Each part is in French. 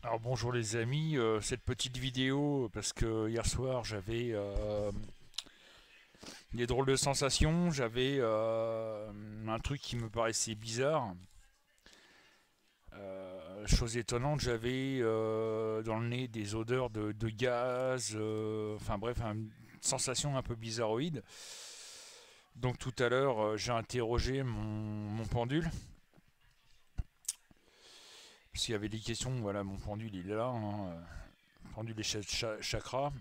Alors bonjour les amis, cette petite vidéo parce que hier soir j'avais des drôles de sensations, j'avais un truc qui me paraissait bizarre. Chose étonnante, j'avais dans le nez des odeurs de gaz, enfin bref, une sensation un peu bizarroïde. Donc tout à l'heure j'ai interrogé mon pendule, parce qu'il y avait des questions, voilà mon pendule il est là, hein, pendule et chakra.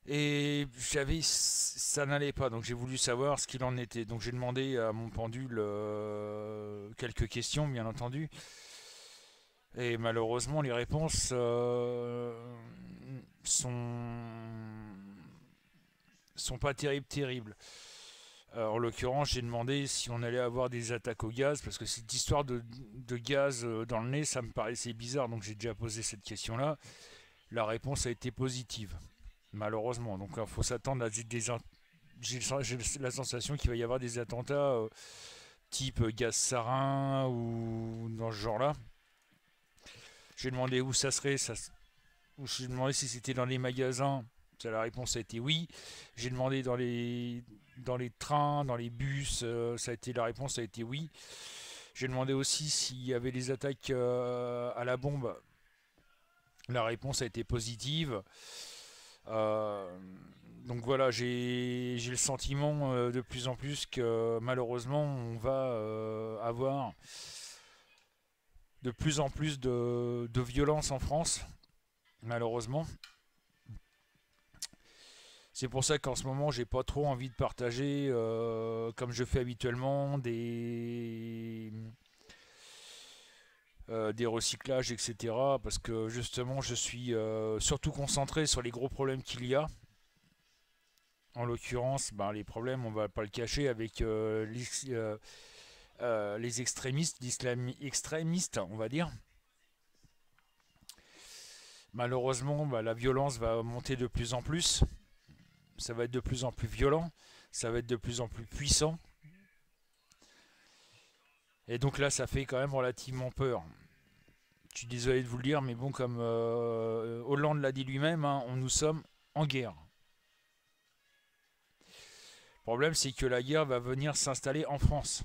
Et ça n'allait pas, donc j'ai voulu savoir ce qu'il en était. Donc j'ai demandé à mon pendule quelques questions, bien entendu. Et malheureusement, les réponses sont pas terribles. En l'occurrence, j'ai demandé si on allait avoir des attaques au gaz, parce que cette histoire de gaz dans le nez, ça me paraissait bizarre, donc j'ai déjà posé cette question-là. La réponse a été positive, malheureusement. Donc il faut s'attendre à j'ai la sensation qu'il va y avoir des attentats type gaz sarin ou dans ce genre-là. J'ai demandé où ça serait, j'ai demandé si c'était dans les magasins. La réponse a été oui. J'ai demandé dans les trains, dans les bus, la réponse a été oui. J'ai demandé aussi s'il y avait des attaques à la bombe. La réponse a été positive. Euh, donc voilà, j'ai le sentiment de plus en plus que malheureusement on va avoir de plus en plus de violence en France, malheureusement. C'est pour ça qu'en ce moment j'ai pas trop envie de partager, comme je fais habituellement, des recyclages, etc. Parce que justement je suis surtout concentré sur les gros problèmes qu'il y a. En l'occurrence, ben, les problèmes, on va pas le cacher, avec les extrémistes, l'islam extrémiste, on va dire. Malheureusement, bah, la violence va monter de plus en plus. Ça va être de plus en plus violent. Ça va être de plus en plus puissant. Et donc là, ça fait quand même relativement peur. Je suis désolé de vous le dire, mais bon, comme Hollande l'a dit lui-même, hein, nous sommes en guerre. Le problème, c'est que la guerre va venir s'installer en France.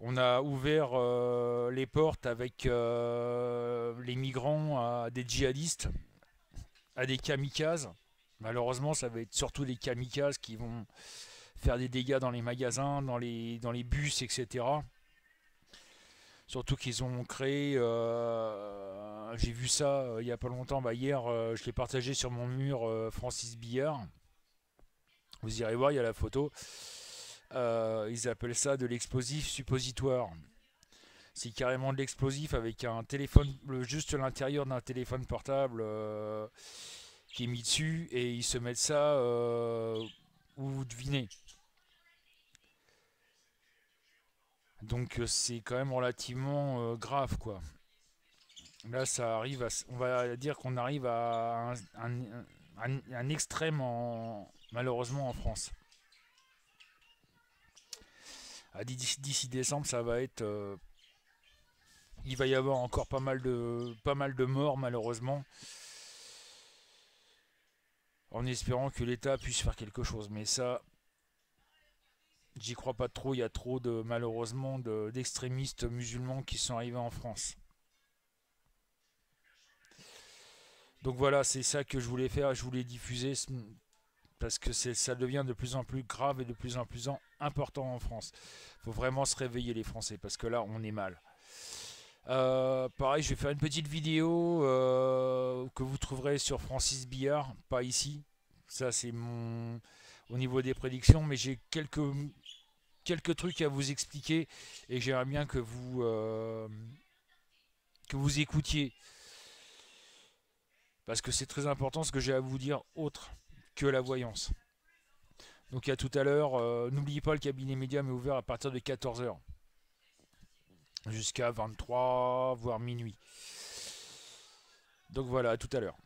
On a ouvert les portes avec les migrants à des djihadistes, à des kamikazes. Malheureusement, ça va être surtout des kamikazes qui vont faire des dégâts dans les magasins, dans les bus, etc. Surtout qu'ils ont créé, j'ai vu ça il n'y a pas longtemps, bah, hier je l'ai partagé sur mon mur Francis Billard. Vous irez voir, il y a la photo. Ils appellent ça de l'explosif suppositoire. C'est carrément de l'explosif avec un téléphone, juste l'intérieur d'un téléphone portable qui est mis dessus, et ils se mettent ça où vous devinez. Donc c'est quand même relativement grave, quoi. Là, on va dire qu'on arrive à un extrême malheureusement en France. D'ici décembre, ça va être, il va y avoir encore pas mal de morts malheureusement, en espérant que l'État puisse faire quelque chose. Mais ça, j'y crois pas trop. Il y a trop de malheureusement d'extrémistes musulmans qui sont arrivés en France. Donc voilà, c'est ça que je voulais faire. Je voulais diffuser parce que ça devient de plus en plus grave et de plus en plus important en France. Il faut vraiment se réveiller les Français parce que là, on est mal. Pareil, je vais faire une petite vidéo que vous trouverez sur Francis Billard, pas ici. Ça, c'est mon au niveau des prédictions, mais j'ai quelques trucs à vous expliquer et j'aimerais bien que vous écoutiez parce que c'est très important ce que j'ai à vous dire autre que la voyance. Donc à tout à l'heure, n'oubliez pas, le cabinet médium est ouvert à partir de 14 h jusqu'à 23 voire minuit. Donc voilà, à tout à l'heure.